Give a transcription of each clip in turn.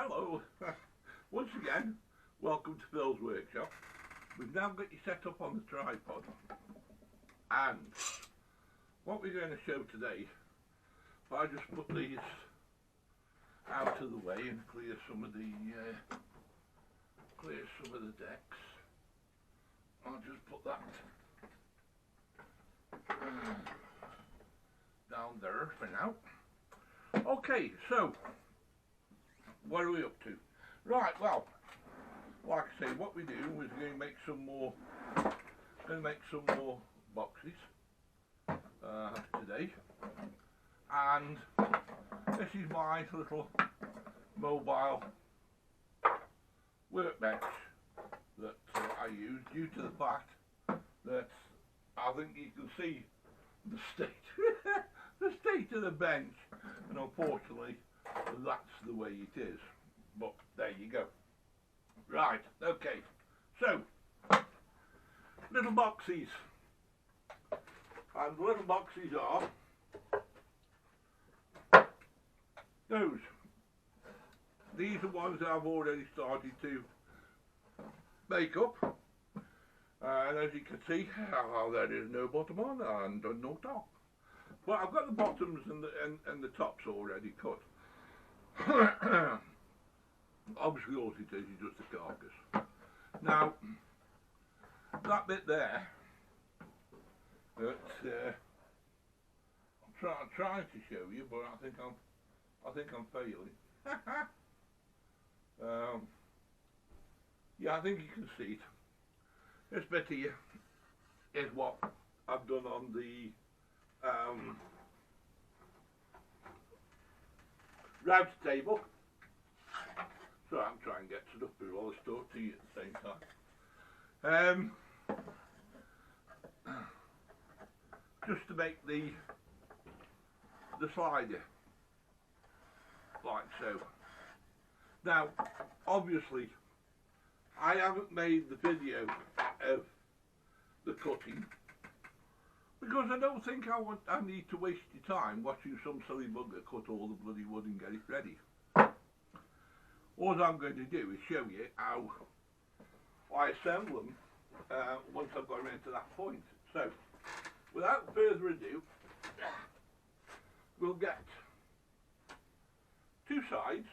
Hello, once again, welcome to Phil's workshop. We've now got you set up on the tripod, and what we're going to show today, if I just put these out of the way and clear some of the decks, I'll just put that down there for now. Okay, so what are we up to? Right, well, like I say, what we do is we're going to make some more boxes today, and this is my little mobile workbench that I use, due to the fact that I think you can see the state the state of the bench, and unfortunately that's the way it is, but there you go. Right, okay, so little boxes, and the little boxes are those. These are ones that I've already started to make up, and as you can see, there is no bottom on and no top. Well, I've got the bottoms and the tops already cut. Obviously all it is just a carcass. Now, that bit there, that I'm trying to show you, but I think I'm failing. Yeah, I think you can see it. This bit here is what I've done on the route table. So I'm trying to get stuff through all the stuff to you at the same time. Just to make the slider like so. Now, obviously, I haven't made the video of the cutting because I don't think I need to waste your time watching some silly bugger cut all the bloody wood and get it ready. All I'm going to do is show you how I assemble them once I've got into that point. So, without further ado, we'll get two sides.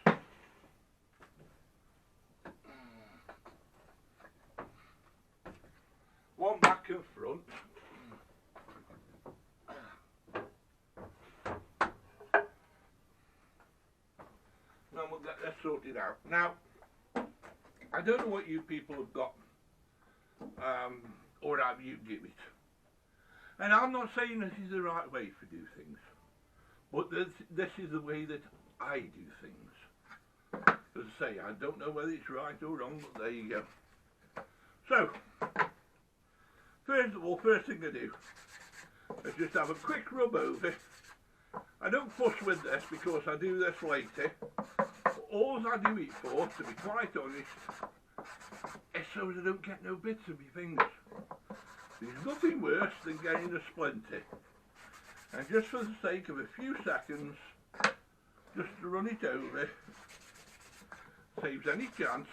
One back and front. And we'll get this sorted out. Now, I don't know what you people have got, or how you do it. And I'm not saying this is the right way to do things, but this is the way that I do things. As I say, I don't know whether it's right or wrong, but there you go. So, first of all, first thing I do is just have a quick rub over. I don't fuss with this because I do this later. All I do it for, to be quite honest, is so that I don't get no bits of my fingers. There's nothing worse than getting a splinter. And just for the sake of a few seconds, just to run it over, saves any chance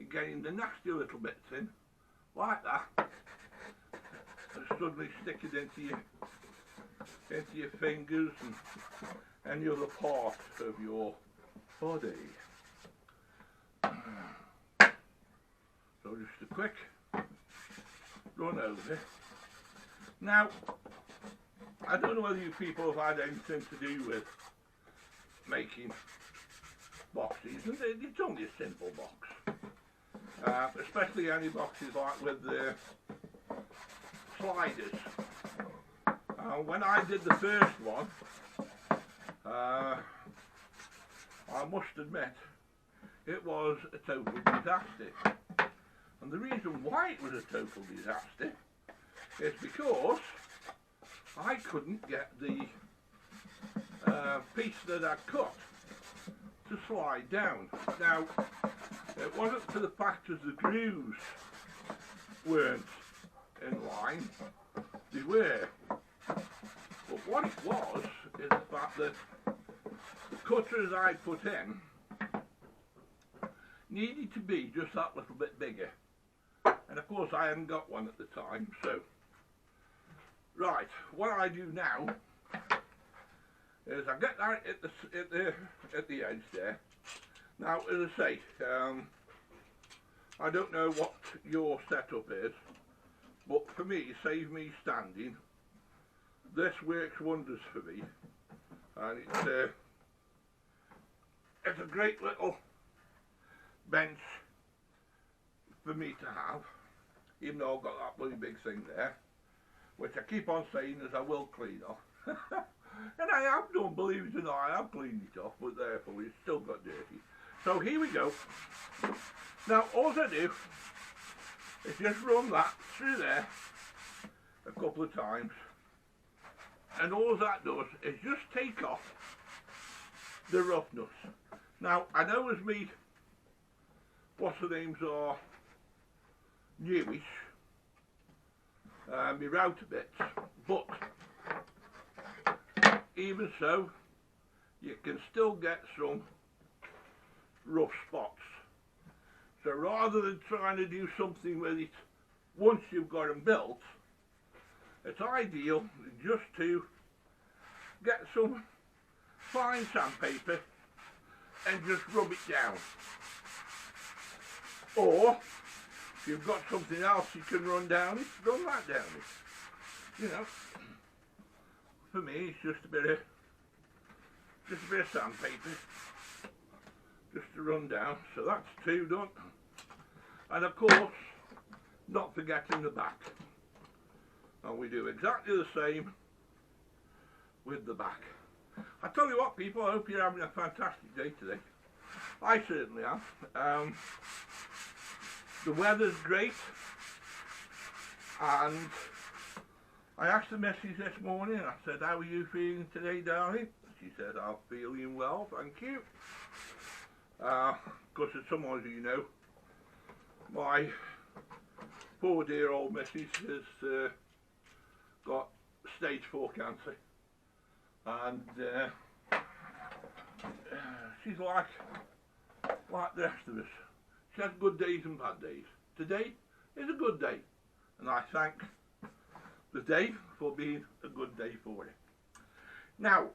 of getting the nasty little bits in, like that, and suddenly stick it into your fingers and any other part of your body. So just a quick run over. Now, I don't know whether you people have had anything to do with making boxes, and it's only a simple box. Especially any boxes like with the sliders. When I did the first one, I must admit, it was a total disaster. And the reason why it was a total disaster is because I couldn't get the piece that I cut to slide down. Now, it wasn't for the fact that the grooves weren't in line, they were. But what it was is the fact that the cutters I put in needed to be just that little bit bigger, and of course I hadn't got one at the time. So right, what I do now is I get that at the edge there. Now, as I say, I don't know what your setup is, but for me, save me standing, this works wonders for me, and it's a great little bench for me to have, even though I've got that bloody big thing there, which I keep on saying as I will clean off. And I have done, believe it or not, I have cleaned it off, but therefore it's still got dirty. So here we go. Now all I do is just run that through there a couple of times, and all that does is just take off the roughness. Now I know as me, what's the names are newish, my router bits, but even so, you can still get some rough spots. So rather than trying to do something with it once you've got them built, it's ideal just to get some fine sandpaper and just rub it down. Or if you've got something else you can run down it, run that down it. You know, for me it's just a bit of sandpaper just to run down. So that's two done. And of course, not forgetting the back. And we do exactly the same with the back. I tell you what, people, I hope you're having a fantastic day today. I certainly am. The weather's great, and I asked the missus this morning, I said, how are you feeling today, darling? She said, I'm feeling well, thank you. Because as some of you know, my poor dear old missus has got stage 4 cancer, and she's like the rest of us. She has good days and bad days. Today is a good day, and I thank the day for being a good day for her. Now,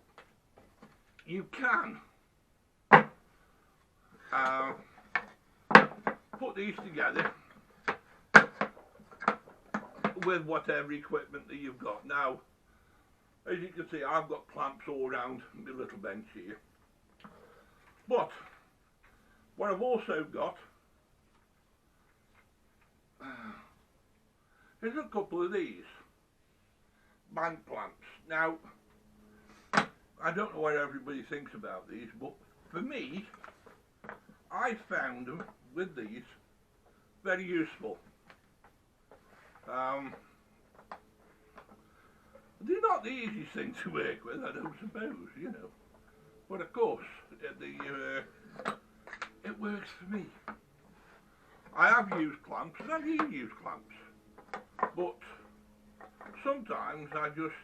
you can put these together with whatever equipment that you've got. Now, as you can see, I've got clamps all around my little bench here, but what I've also got is a couple of these bank clamps. Now, I don't know what everybody thinks about these, but for me, I found them with these very useful. They're not the easiest thing to work with, I don't suppose, you know, but of course it works for me. I have used clamps, and I do use clamps, but sometimes I just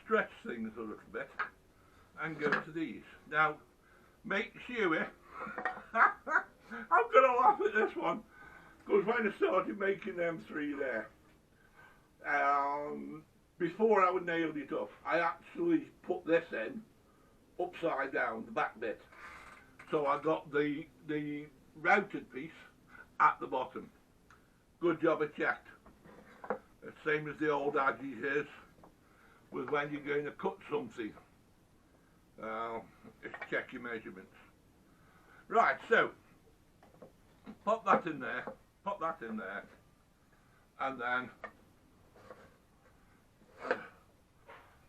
stretch things a little bit and go to these. Now, make sure I'm going to laugh at this one, because when I started making them three there, before I nailed it up, I actually put this in upside down, the back bit, so I got the routed piece at the bottom. Good job I checked. The same as the old adage is with when you're going to cut something. Just check your measurements. Right, so pop that in there, and then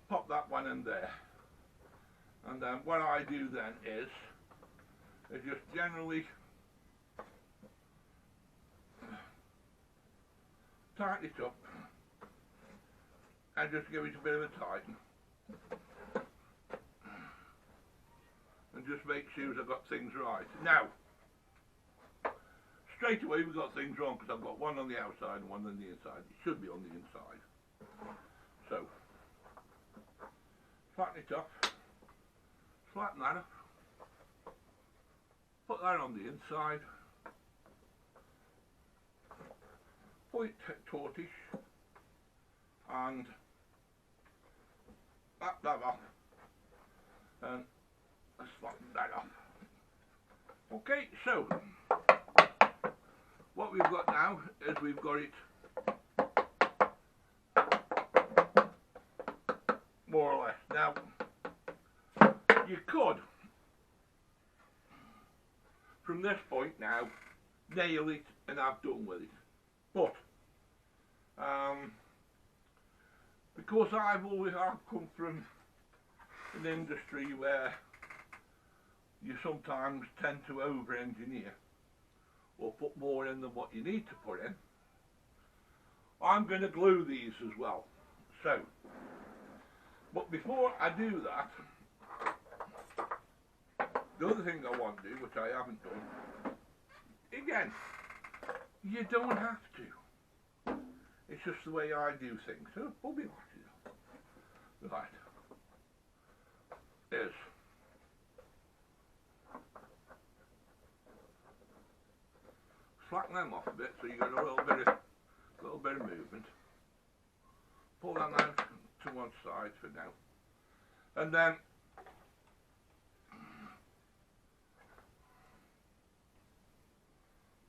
pop that one in there. And then what I do then is just generally tighten it up and just give it a bit of a tighten. And just make sure I've got things right. Now, straight away we've got things wrong, because I've got one on the outside and one on the inside. It should be on the inside. So, flatten it up, flatten that up, Put that on the inside. Point tortoise and that off and flatten that off. Okay, so what we've got now is we've got it more or less. Now you could from this point now nail it and have done with it, but because I've come from an industry where you sometimes tend to over-engineer or put more in than what you need to put in, I'm going to glue these as well. So, but before I do that, the other thing I want to do, which I haven't done, again, you don't have to. It's just the way I do things. So we'll be right. Is flatten them off a bit so you got a little bit of movement. Pull them out to one side for now, and then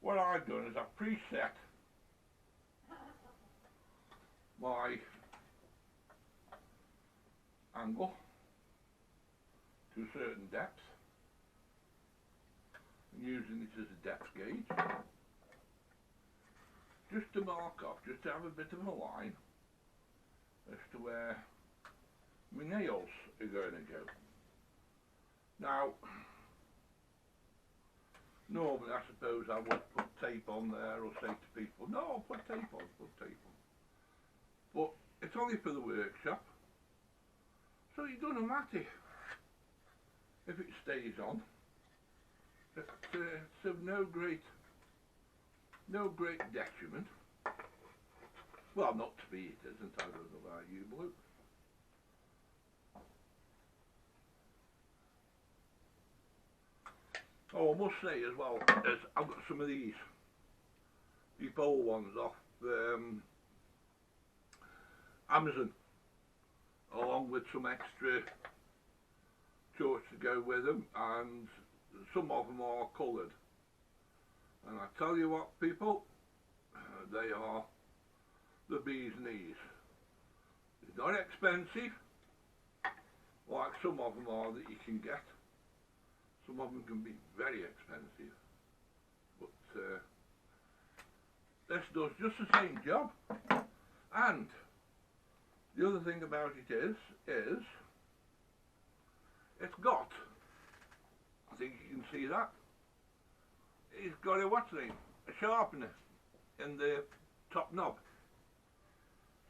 what I've done is I've preset my angle to a certain depth. I'm using it as a depth gauge just to mark off, just to have a bit of a line as to where my nails are going to go. Now normally I suppose I would put tape on there or say to people, no, put tape on. But it's only for the workshop, so it doesn't matter if it stays on. It's of no great detriment. Well, not to me it isn't, I don't know about you, Blue. Oh, I must say as well, is I've got some of these bowl ones off Amazon, along with some extra shorts to go with them, and some of them are coloured. And I tell you what, people, they are the bee's knees. They're not expensive, like some of them are that you can get. Some of them can be very expensive, but this does just the same job. And the other thing about it is it's got, I think you can see that, it's got a sharpener in the top knob,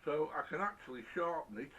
so I can actually sharpen it